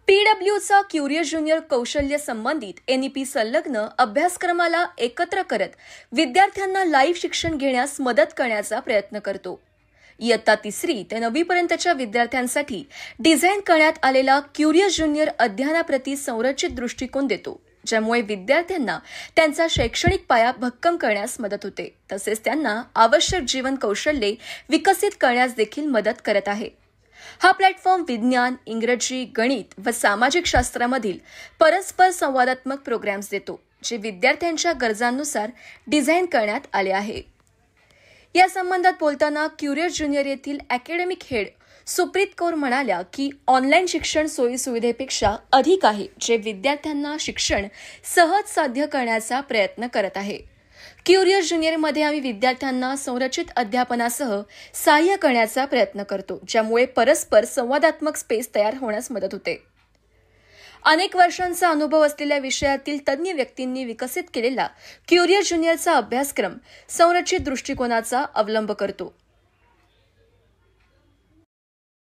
पीडब्ल्यूचा curious junior कौशल्य संबंधित NEP संलग्न अभ्यासक्रमाला एकत्र करत विद्यार्थ्यांना लाईव्ह शिक्षण घेण्यास मदत करण्याचा प्रयत्न करतो। इयत्ता 3री ते 9वी पर्यंतच्या विद्यार्थ्यांसाठी डिझाईन करण्यात आलेला क्युरियस ज्युनियर अध्ययनाप्रती संरचित दृष्टिकोन देतो, ज्यामुळे विद्यार्थ्यांना त्यांचा शैक्षणिक पाया भक्कम करण्यास मदत होते, तसेच त्यांना आवश्यक जीवन कौशल्ये विकसित करण्यास देखील मदत करत आहे। हा प्लॅटफॉर्म विज्ञान, इंग्रजी, गणित व सामाजिक शास्त्रामधील परस्पर संवादात्मक प्रोग्राम्स देतो, जे विद्यार्थ्यांच्या गरजांनुसार डिझाईन करण्यात आले आहे। या संबंधात बोलताना क्युरियस ज्युनियर येथील अकॅडमिक हेड सुप्रीत कौर म्हणाल्या की ऑनलाईन शिक्षण सोयीसुविधेपेक्षा अधिक आहे, जे विद्यार्थ्यांना शिक्षण सहज साध्य करण्याचा प्रयत्न करत आहे। क्युरियस ज्युनियरमध्ये आम्ही विद्यार्थ्यांना संरचित अध्यापनासह सहाय्य करण्याचा प्रयत्न करतो, ज्यामुळे परस्पर संवादात्मक स्पेस तयार होण्यास मदत होते। अनेक वर्षांचा अनुभव असलेल्या विषयातील तज्ज्ञ व्यक्तींनी विकसित केलेला क्युरियस ज्युनियरचा अभ्यासक्रम संरचित दृष्टिकोनाचा अवलंब करतो,